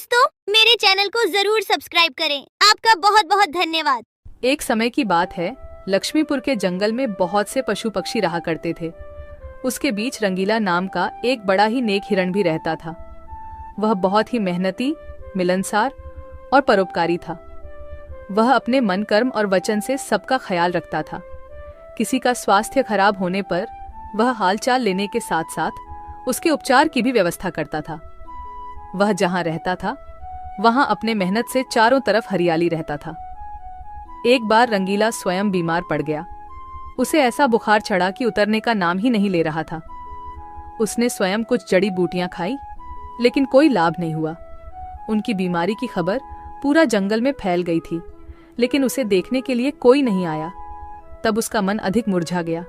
दोस्तों, मेरे चैनल को जरूर सब्सक्राइब करें। आपका बहुत बहुत धन्यवाद। एक समय की बात है, लक्ष्मीपुर के जंगल में बहुत से पशु पक्षी रहा करते थे। उसके बीच रंगीला नाम का एक बड़ा ही नेक हिरण भी रहता था। वह बहुत ही मेहनती, मिलनसार और परोपकारी था। वह अपने मन, कर्म और वचन से सबका ख्याल रखता था। किसी का स्वास्थ्य खराब होने पर वह हालचाल लेने के साथ साथ उसके उपचार की भी व्यवस्था करता था। वह जहां रहता था वहां अपने मेहनत से चारों तरफ हरियाली रहता था। एक बार रंगीला स्वयं बीमार पड़ गया। उसे ऐसा बुखार चढ़ा कि उतरने का नाम ही नहीं ले रहा था। उसने स्वयं कुछ जड़ी बूटियां खाई, लेकिन कोई लाभ नहीं हुआ। उनकी बीमारी की खबर पूरा जंगल में फैल गई थी, लेकिन उसे देखने के लिए कोई नहीं आया। तब उसका मन अधिक मुरझा गया।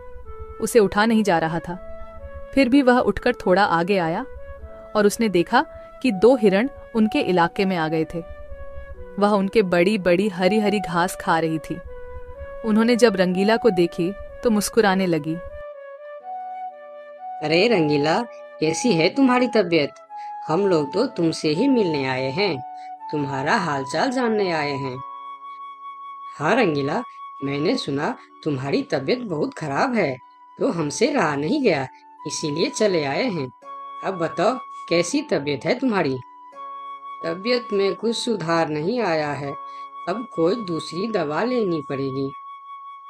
उसे उठा नहीं जा रहा था। फिर भी वह उठकर थोड़ा आगे आया और उसने देखा कि 2 हिरण उनके इलाके में आ गए थे। वह उनके बड़ी बड़ी हरी हरी घास खा रही थी। उन्होंने जब रंगीला को देखी तो मुस्कुराने लगी। अरे रंगीला, कैसी है तुम्हारी तबीयत? हम लोग तो तुमसे ही मिलने आए हैं, तुम्हारा हालचाल जानने आए हैं। हाँ रंगीला, मैंने सुना तुम्हारी तबीयत बहुत खराब है, तो हमसे रहा नहीं गया, इसीलिए चले आए हैं। अब बताओ, कैसी तबीयत है तुम्हारी? तबीयत में कुछ सुधार नहीं आया है, अब कोई दूसरी दवा लेनी पड़ेगी।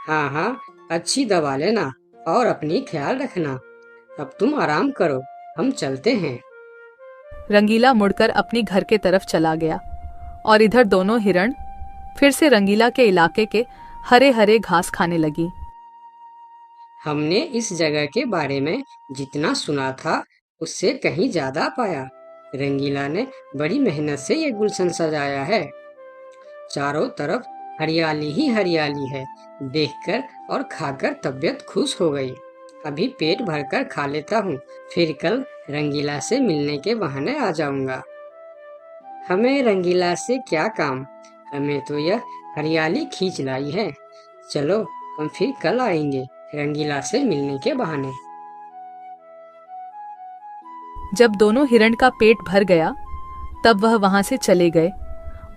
हाँ हाँ, अच्छी दवा लेना और अपनी ख्याल रखना। अब तुम आराम करो, हम चलते हैं। रंगीला मुड़कर अपनी घर के तरफ चला गया और इधर दोनों हिरण फिर से रंगीला के इलाके के हरे हरे घास खाने लगी। हमने इस जगह के बारे में जितना सुना था उससे कहीं ज्यादा पाया। रंगीला ने बड़ी मेहनत से ये गुलशन सजाया है। चारों तरफ हरियाली ही हरियाली है। देखकर और खाकर तबीयत खुश हो गई। अभी पेट भरकर खा लेता हूँ, फिर कल रंगीला से मिलने के बहाने आ जाऊंगा। हमें रंगीला से क्या काम, हमें तो यह हरियाली खींच लाई है। चलो, हम फिर कल आएंगे रंगीला से मिलने के बहाने। जब दोनों हिरण का पेट भर गया तब वह वहां से चले गए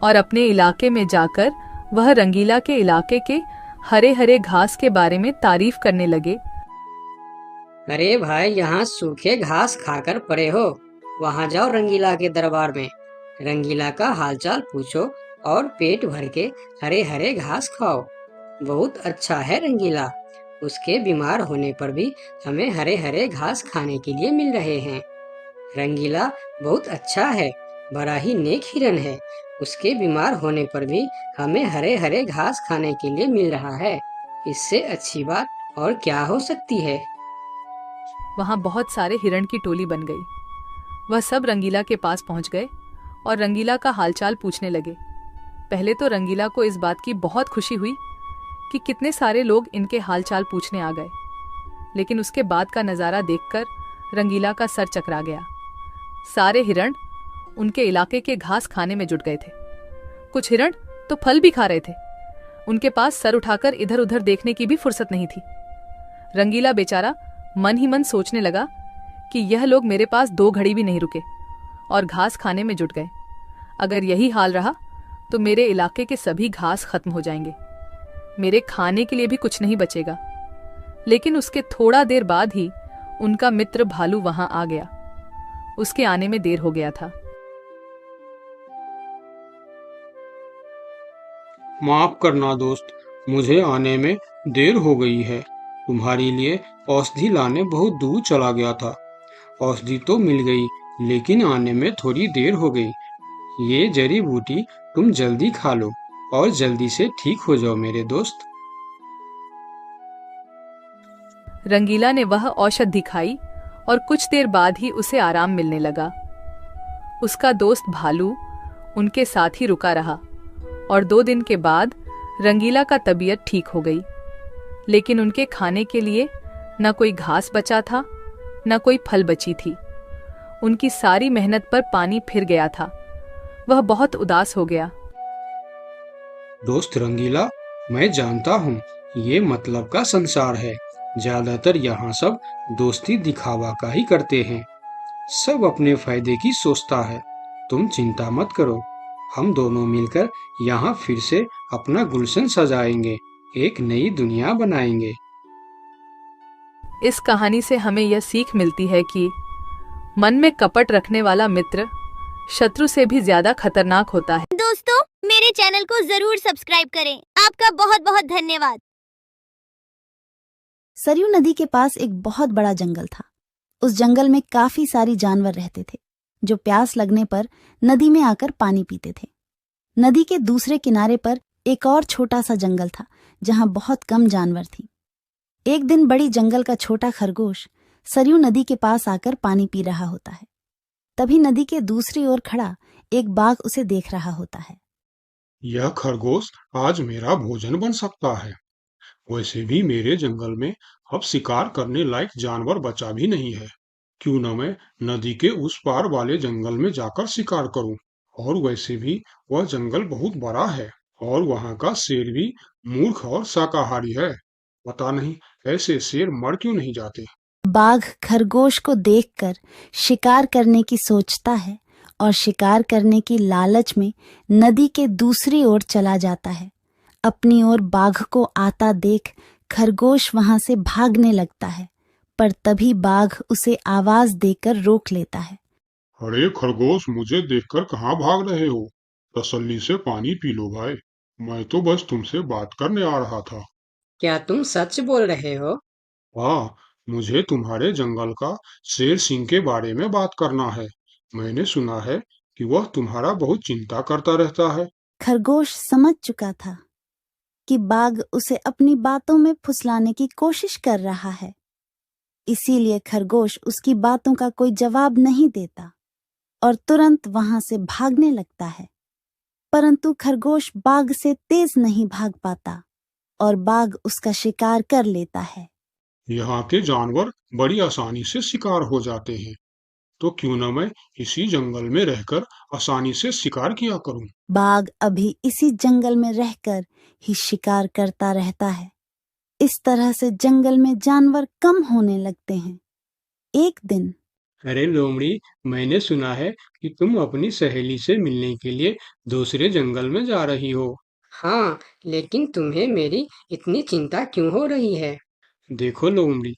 और अपने इलाके में जाकर वह रंगीला के इलाके के हरे हरे घास के बारे में तारीफ करने लगे। अरे भाई, यहाँ सूखे घास खाकर पड़े हो, वहाँ जाओ रंगीला के दरबार में, रंगीला का हालचाल पूछो और पेट भर के हरे हरे घास खाओ। बहुत अच्छा है रंगीला, उसके बीमार होने पर भी हमें हरे हरे घास खाने के लिए मिल रहे हैं। रंगीला बहुत अच्छा है, बड़ा ही नेक हिरन है। उसके बीमार होने पर भी हमें हरे हरे घास खाने के लिए मिल रहा है। इससे अच्छी बात और क्या हो सकती है। वहां बहुत सारे हिरण की टोली बन गई। वह सब रंगीला के पास पहुंच गए और रंगीला का हालचाल पूछने लगे। पहले तो रंगीला को इस बात की बहुत खुशी हुई कि कितने सारे लोग इनके हालचाल पूछने आ गए, लेकिन उसके बाद का नज़ारा देखकर रंगीला का सर चकरा गया। सारे हिरण उनके इलाके के घास खाने में जुट गए थे। कुछ हिरण तो फल भी खा रहे थे। उनके पास सर उठाकर इधर उधर देखने की भी फुर्सत नहीं थी। रंगीला बेचारा मन ही मन सोचने लगा कि यह लोग मेरे पास 2 घड़ी भी नहीं रुके और घास खाने में जुट गए। अगर यही हाल रहा तो मेरे इलाके के सभी घास खत्म हो जाएंगे, मेरे खाने के लिए भी कुछ नहीं बचेगा। लेकिन उसके थोड़ा देर बाद ही उनका मित्र भालू वहां आ गया। उसके आने में देर हो गया था। माफ करना दोस्त, मुझे आने में देर हो गई है। तुम्हारे लिए औषधि लाने बहुत दूर चला गया था। औषधि तो मिल गई, लेकिन आने में थोड़ी देर हो गई। ये जड़ी बूटी तुम जल्दी खा लो और जल्दी से ठीक हो जाओ मेरे दोस्त। रंगीला ने वह औषधि खाई और कुछ देर बाद ही उसे आराम मिलने लगा। उसका दोस्त भालू उनके साथ ही रुका रहा और 2 दिन के बाद रंगीला का तबीयत ठीक हो गई। लेकिन उनके खाने के लिए न कोई घास बचा था, न कोई फल बची थी। उनकी सारी मेहनत पर पानी फिर गया था। वह बहुत उदास हो गया। दोस्त रंगीला, मैं जानता हूँ ये मतलब का संसार है। ज्यादातर यहाँ सब दोस्ती दिखावा का ही करते हैं। सब अपने फायदे की सोचता है। तुम चिंता मत करो, हम दोनों मिलकर यहाँ फिर से अपना गुलशन सजाएंगे, एक नई दुनिया बनाएंगे। इस कहानी से हमें यह सीख मिलती है कि मन में कपट रखने वाला मित्र शत्रु से भी ज्यादा खतरनाक होता है। दोस्तों, मेरे चैनल को जरूर सब्सक्राइब करें। आपका बहुत बहुत धन्यवाद। सरयू नदी के पास एक बहुत बड़ा जंगल था। उस जंगल में काफी सारी जानवर रहते थे जो प्यास लगने पर नदी में आकर पानी पीते थे। नदी के दूसरे किनारे पर एक और छोटा सा जंगल था जहां बहुत कम जानवर थी। एक दिन बड़ी जंगल का छोटा खरगोश सरयू नदी के पास आकर पानी पी रहा होता है। तभी नदी के दूसरी ओर खड़ा एक बाघ उसे देख रहा होता है। यह खरगोश आज मेरा भोजन बन सकता है। वैसे भी मेरे जंगल में अब शिकार करने लायक जानवर बचा भी नहीं है। क्यों न मैं नदी के उस पार वाले जंगल में जाकर शिकार करूं। और वैसे भी वह जंगल बहुत बड़ा है और वहां का शेर भी मूर्ख और शाकाहारी है। पता नहीं ऐसे शेर मर क्यों नहीं जाते। बाघ खरगोश को देखकर शिकार करने की सोचता है और शिकार करने की लालच में नदी के दूसरी ओर चला जाता है। अपनी ओर बाघ को आता देख खरगोश वहां से भागने लगता है, पर तभी बाघ उसे आवाज देकर रोक लेता है। अरे खरगोश, मुझे देखकर कहाँ भाग रहे हो? तसल्ली से पानी पी लो भाई। मैं तो बस तुमसे बात करने आ रहा था। क्या तुम सच बोल रहे हो? हाँ, मुझे तुम्हारे जंगल का शेर सिंह के बारे में बात करना है। मैंने सुना है कि वह तुम्हारा बहुत चिंता करता रहता है। खरगोश समझ चुका था कि बाघ उसे अपनी बातों में फुसलाने की कोशिश कर रहा है। इसीलिए खरगोश उसकी बातों का कोई जवाब नहीं देता और तुरंत वहां से भागने लगता है। परंतु खरगोश बाघ से तेज नहीं भाग पाता और बाघ उसका शिकार कर लेता है। यहाँ के जानवर बड़ी आसानी से शिकार हो जाते हैं, तो क्यों न मैं इसी जंगल में रहकर आसानी से शिकार किया करूं। बाघ अभी इसी जंगल में रहकर ही शिकार करता रहता है। इस तरह से जंगल में जानवर कम होने लगते हैं। एक दिन अरे लोमड़ी, मैंने सुना है कि तुम अपनी सहेली से मिलने के लिए दूसरे जंगल में जा रही हो। हाँ, लेकिन तुम्हें मेरी इतनी चिंता क्यों हो रही है? देखो लोमड़ी,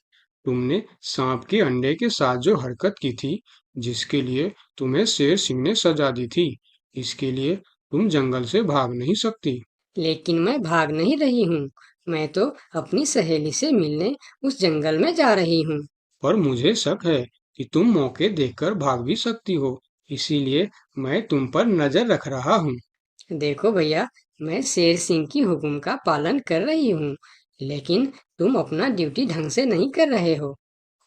तुमने सांप के अंडे के साथ जो हरकत की थी, जिसके लिए तुम्हें शेर सिंह ने सजा दी थी, इसके लिए तुम जंगल से भाग नहीं सकती। लेकिन मैं भाग नहीं रही हूँ। मैं तो अपनी सहेली से मिलने उस जंगल में जा रही हूँ। पर मुझे शक है कि तुम मौके देखकर भाग भी सकती हो, इसीलिए मैं तुम पर नजर रख रहा हूँ। देखो भैया, मैं शेर सिंह की हुक्म का पालन कर रही हूँ, लेकिन तुम अपना ड्यूटी ढंग से नहीं कर रहे हो।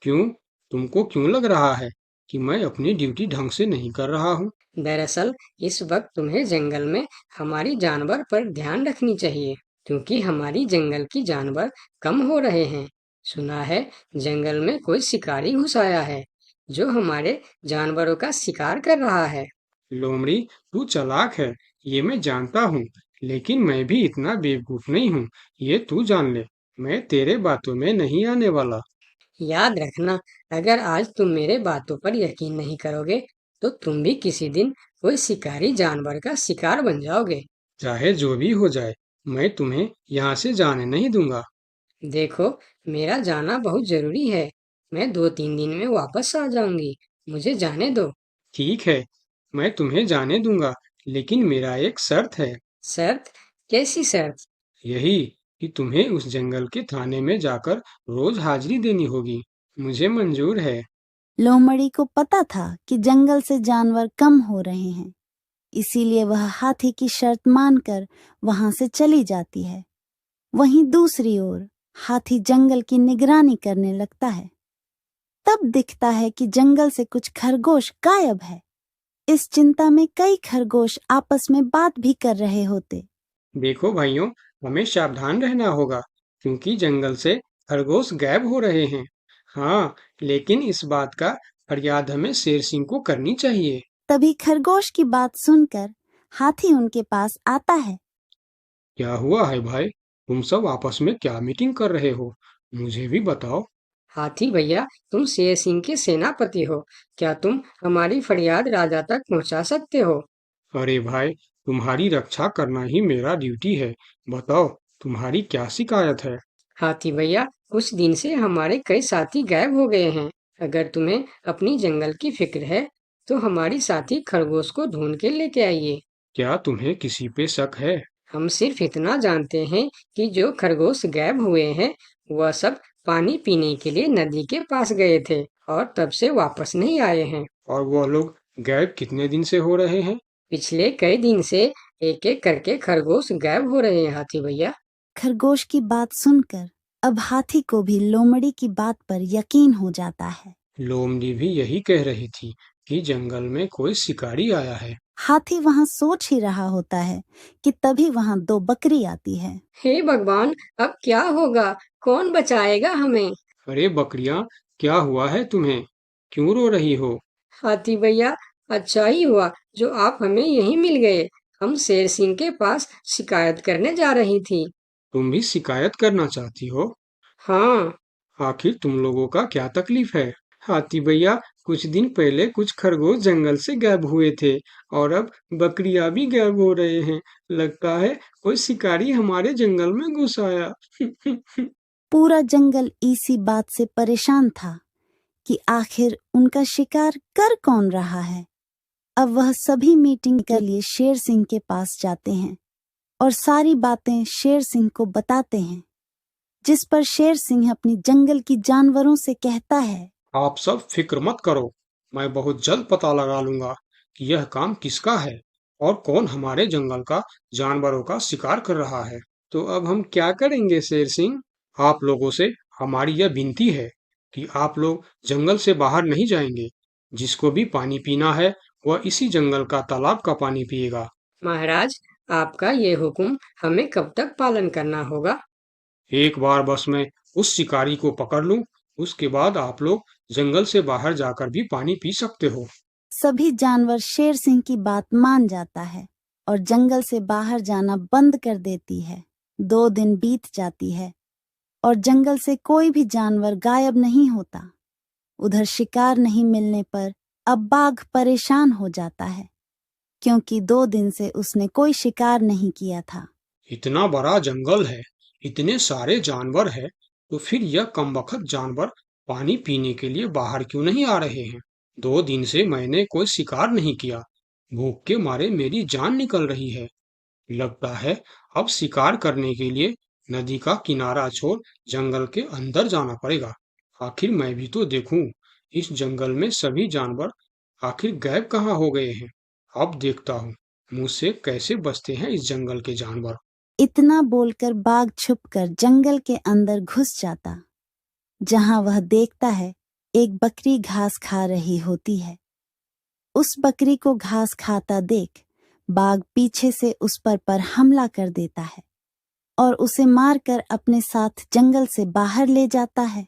क्यों? तुमको क्यों लग रहा है कि मैं अपनी ड्यूटी ढंग से नहीं कर रहा हूँ? दरअसल इस वक्त तुम्हें जंगल में हमारी जानवर पर ध्यान रखनी चाहिए, क्योंकि हमारी जंगल की जानवर कम हो रहे हैं। सुना है जंगल में कोई शिकारी घुस आया है जो हमारे जानवरों का शिकार कर रहा है। लोमड़ी, तू चालाक है, ये मैं जानता हूँ, लेकिन मैं भी इतना बेवकूफ नहीं हूँ, ये तू जान ले। मैं तेरे बातों में नहीं आने वाला। याद रखना, अगर आज तुम मेरे बातों पर यकीन नहीं करोगे तो तुम भी किसी दिन कोई शिकारी जानवर का शिकार बन जाओगे। चाहे जो भी हो जाए, मैं तुम्हें यहाँ से जाने नहीं दूंगा। देखो, मेरा जाना बहुत जरूरी है। मैं 2-3 दिन में वापस आ जाऊंगी। मुझे जाने दो। ठीक है, मैं तुम्हें जाने दूंगा, लेकिन मेरा एक शर्त है। शर्त? कैसी शर्त? यही कि तुम्हें उस जंगल के थाने में जाकर रोज हाजिरी देनी होगी। मुझे मंजूर है। लोमड़ी को पता था कि जंगल से जानवर कम हो रहे हैं, इसीलिए वह हाथी की शर्त मानकर वहां से चली जाती है। वहीं दूसरी ओर हाथी जंगल की निगरानी करने लगता है। तब दिखता है कि जंगल से कुछ खरगोश गायब है। इस चिंता में कई खरगोश आपस में बात भी कर रहे होते। देखो भाइयों, हमें सावधान रहना होगा, क्योंकि जंगल से खरगोश गायब हो रहे हैं। हाँ, लेकिन इस बात का फरियाद हमें शेर सिंह को करनी चाहिए। तभी खरगोश की बात सुनकर हाथी उनके पास आता है। क्या हुआ है भाई? तुम सब आपस में क्या मीटिंग कर रहे हो? मुझे भी बताओ। हाथी भैया, तुम शेर सिंह के सेनापति हो, क्या तुम हमारी फरियाद राजा तक पहुंचा सकते हो? अरे भाई, तुम्हारी रक्षा करना ही मेरा ड्यूटी है। बताओ, तुम्हारी क्या शिकायत है? हाथी भैया, कुछ दिन से हमारे कई साथी गायब हो गए हैं। अगर तुम्हें अपनी जंगल की फिक्र है, तो हमारी साथी खरगोश को ढूंढ के लेके आइए। क्या तुम्हें किसी पे शक है? हम सिर्फ इतना जानते हैं कि जो खरगोश गायब हुए हैं, वह सब पानी पीने के लिए नदी के पास गए थे और तब से वापस नहीं आए हैं। और वह लोग गायब कितने दिन से हो रहे हैं? पिछले कई दिन से एक एक करके खरगोश गायब हो रहे हैं हाथी भैया। खरगोश की बात सुनकर अब हाथी को भी लोमड़ी की बात पर यकीन हो जाता है। लोमड़ी भी यही कह रही थी कि जंगल में कोई शिकारी आया है। हाथी वहाँ सोच ही रहा होता है कि तभी वहाँ 2 बकरी आती है। हे भगवान, अब क्या होगा? कौन बचाएगा हमें? अरे बकरियां, क्या हुआ है तुम्हें? क्यों रो रही हो? हाथी भैया, अच्छा ही हुआ जो आप हमें यहीं मिल गए। हम शेर सिंह के पास शिकायत करने जा रही थी। तुम भी शिकायत करना चाहती हो? हाँ, आखिर तुम लोगों का क्या तकलीफ है? हाथी भैया, कुछ दिन पहले कुछ खरगोश जंगल से गायब हुए थे और अब बकरियां भी गायब हो रहे हैं। लगता है कोई शिकारी हमारे जंगल में घुस आया। पूरा जंगल इसी बात से परेशान था कि आखिर उनका शिकार कर कौन रहा है। अब वह सभी मीटिंग के लिए शेर सिंह के पास जाते हैं और सारी बातें शेर सिंह को बताते हैं, जिस पर शेर सिंह अपनी जंगल की जानवरों से कहता है, आप सब फिक्र मत करो, मैं बहुत जल्द पता लगा लूंगा कि यह काम किसका है और कौन हमारे जंगल का जानवरों का शिकार कर रहा है। तो अब हम क्या करेंगे शेर सिंह? आप लोगों से हमारी यह विनती है कि आप लोग जंगल से बाहर नहीं जाएंगे। जिसको भी पानी पीना है वह इसी जंगल का तालाब का पानी पिएगा। महाराज, आपका ये हुक्म हमें कब तक पालन करना होगा? एक बार बस मैं उस शिकारी को पकड़ लूं, उसके बाद आप लोग जंगल से बाहर जाकर भी पानी पी सकते हो। सभी जानवर शेर सिंह की बात मान जाता है और जंगल से बाहर जाना बंद कर देती है। 2 दिन बीत जाती है और जंगल से कोई भी जानवर गायब नहीं होता। उधर शिकार नहीं मिलने पर अब बाघ परेशान हो जाता है, क्योंकि 2 दिन से उसने कोई शिकार नहीं किया था। इतना बड़ा जंगल है, इतने सारे जानवर है, तो फिर यह कमबख्त जानवर पानी पीने के लिए बाहर क्यों नहीं आ रहे हैं? 2 दिन से मैंने कोई शिकार नहीं किया, भूख के मारे मेरी जान निकल रही है। लगता है अब शिकार करने के लिए नदी का किनारा छोड़ जंगल के अंदर जाना पड़ेगा। आखिर मैं भी तो देखूं, इस जंगल में सभी जानवर आखिर गायब कहाँ हो गए हैं। अब देखता हूँ मुझसे कैसे बचते हैं इस जंगल के जानवर। इतना बोलकर बाघ छुपकर जंगल के अंदर घुस जाता, जहां वह देखता है एक बकरी घास खा रही होती है। उस बकरी को घास खाता देख बाघ पीछे से उस पर हमला कर देता है और उसे मारकर अपने साथ जंगल से बाहर ले जाता है।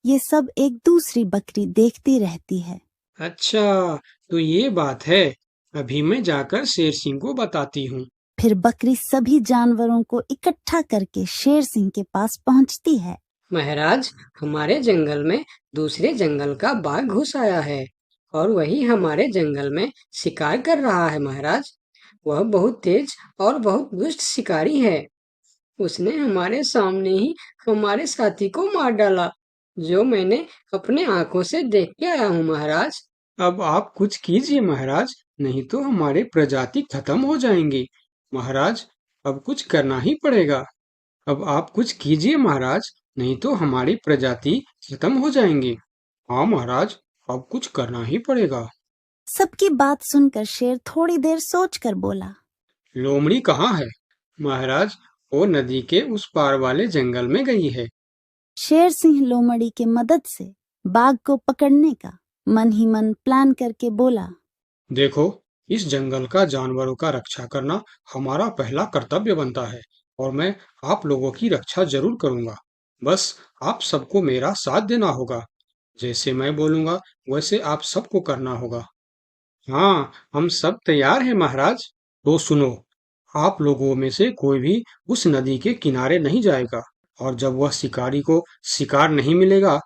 ये सब एक दूसरी बकरी देखती रहती है। अच्छा, तो ये बात है। अभी मैं जाकर शेर सिंह को बताती हूँ। फिर बकरी सभी जानवरों को इकट्ठा करके शेर सिंह के पास पहुंचती है। महाराज, हमारे जंगल में दूसरे जंगल का बाघ घुस आया है और वही हमारे जंगल में शिकार कर रहा है महाराज। वह बहुत तेज और बहुत दुष्ट शिकारी है। उसने हमारे सामने ही हमारे साथी को मार डाला, जो मैंने अपने आंखों से देख के आया हूँ महाराज। अब आप कुछ कीजिए महाराज, नहीं तो हमारे प्रजाति खत्म हो जाएंगे। महाराज, अब कुछ करना ही पड़ेगा। अब आप कुछ कीजिए महाराज, नहीं तो हमारी प्रजाति खत्म हो जाएंगे। हाँ महाराज, अब कुछ करना ही पड़ेगा। सबकी बात सुनकर शेर थोड़ी देर सोचकर बोला, लोमड़ी कहाँ है? महाराज, वो नदी के उस पार वाले जंगल में गई है। शेर सिंह लोमड़ी के मदद से बाघ को पकड़ने का मन ही मन प्लान करके बोला, देखो, इस जंगल का जानवरों का रक्षा करना हमारा पहला कर्तव्य बनता है और मैं आप लोगों की रक्षा जरूर करूंगा। बस आप सबको मेरा साथ देना होगा। जैसे मैं बोलूंगा वैसे आप सबको करना होगा। हाँ, हम सब तैयार हैं महाराज। तो सुनो, आप लोगों में से कोई भी उस नदी के किनारे नहीं जाएगा और जब वह शिकारी को शिकार नहीं मिलेगा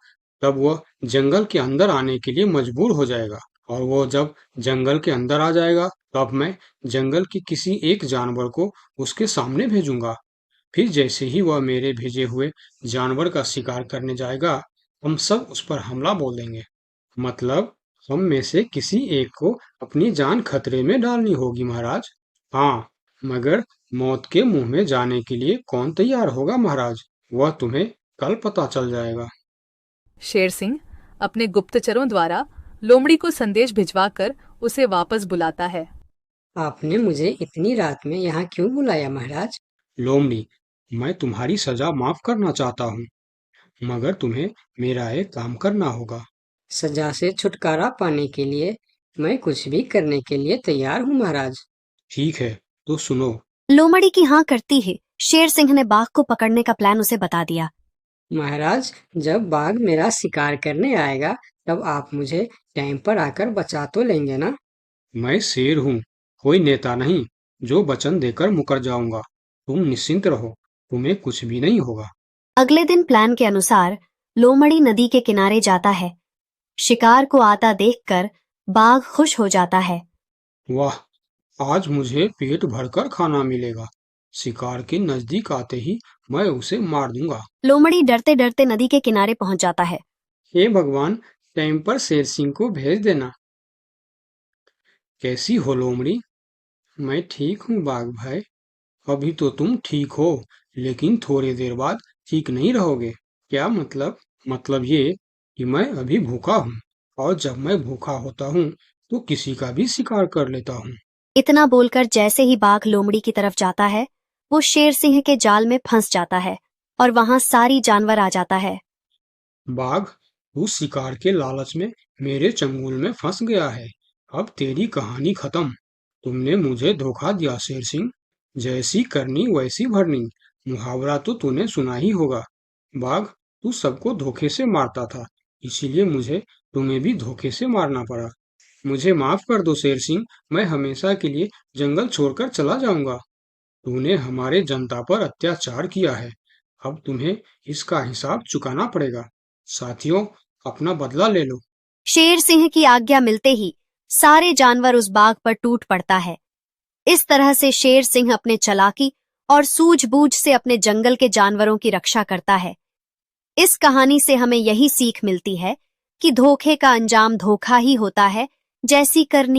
तब वह जंगल के अंदर आने के लिए मजबूर हो जाएगा, और वो जब जंगल के अंदर आ जाएगा तब मैं जंगल के किसी एक जानवर को उसके सामने भेजूंगा। फिर जैसे ही वह मेरे भेजे हुए जानवर का शिकार करने जाएगा, हम सब उस पर हमला बोल देंगे। मतलब हम में से किसी एक को अपनी जान खतरे में डालनी होगी महाराज। हाँ, मगर मौत के मुंह में जाने के लिए कौन तैयार होगा महाराज, वह तुम्हें कल पता चल जाएगा। शेर सिंह अपने गुप्तचरों द्वारा लोमड़ी को संदेश भिजवाकर उसे वापस बुलाता है। आपने मुझे इतनी रात में यहाँ क्यों बुलाया महाराज? लोमड़ी, मैं तुम्हारी सजा माफ करना चाहता हूँ, मगर तुम्हें मेरा एक काम करना होगा। सजा से छुटकारा पाने के लिए मैं कुछ भी करने के लिए तैयार हूँ महाराज। ठीक है, तो सुनो। लोमड़ी की हाँ करती ही शेर सिंह ने बाघ को पकड़ने का प्लान उसे बता दिया। महाराज, जब बाघ मेरा शिकार करने आएगा तब आप मुझे टाइम पर आकर बचा तो लेंगे ना? मैं शेर हूँ, कोई नेता नहीं जो वचन देकर मुकर जाऊंगा। तुम निश्चिंत रहो, तुम्हें कुछ भी नहीं होगा। अगले दिन प्लान के अनुसार लोमड़ी नदी के किनारे जाता है। शिकार को आता देखकर बाघ खुश हो जाता है। वाह, आज मुझे पेट भरकर खाना मिलेगा। शिकार के नजदीक आते ही मैं उसे मार दूंगा। लोमड़ी डरते डरते नदी के किनारे पहुंच जाता है। हे भगवान, टाइम पर शेर सिंह को भेज देना। कैसी हो लोमड़ी? मैं ठीक हूँ बाघ भाई। अभी तो तुम ठीक हो, लेकिन थोड़ी देर बाद ठीक नहीं रहोगे। क्या मतलब? मतलब ये कि मैं अभी भूखा हूँ, और जब मैं भूखा होता हूँ तो किसी का भी शिकार कर लेता हूँ। इतना बोलकर जैसे ही बाघ लोमड़ी की तरफ जाता है, वो शेर सिंह के जाल में फंस जाता है और वहां सारी जानवर आ जाता है। बाघ, तू शिकार के लालच में मेरे चंगुल में फंस गया है। अब तेरी कहानी खत्म। तुमने मुझे धोखा दिया शेर सिंह। जैसी करनी वैसी भरनी, मुहावरा तो तूने सुना ही होगा। बाघ, तू सबको धोखे से मारता था, इसीलिए मुझे तुम्हें भी धोखे से मारना पड़ा। मुझे माफ कर दो शेर सिंह, मैं हमेशा के लिए जंगल छोड़कर चला जाऊंगा। तूने हमारे जनता पर अत्याचार किया है, अब तुम्हें इसका हिसाब चुकाना पड़ेगा। साथियों, अपना बदला ले लो। शेर सिंह की आज्ञा मिलते ही सारे जानवर उस बाघ पर टूट पड़ता है। इस तरह से शेर सिंह अपने चालाकी और सूझबूझ से अपने जंगल के जानवरों की रक्षा करता है। इस कहानी से हमें यही सीख मिलती है कि धोखे का अंजाम धोखा ही होता है, जैसी करनी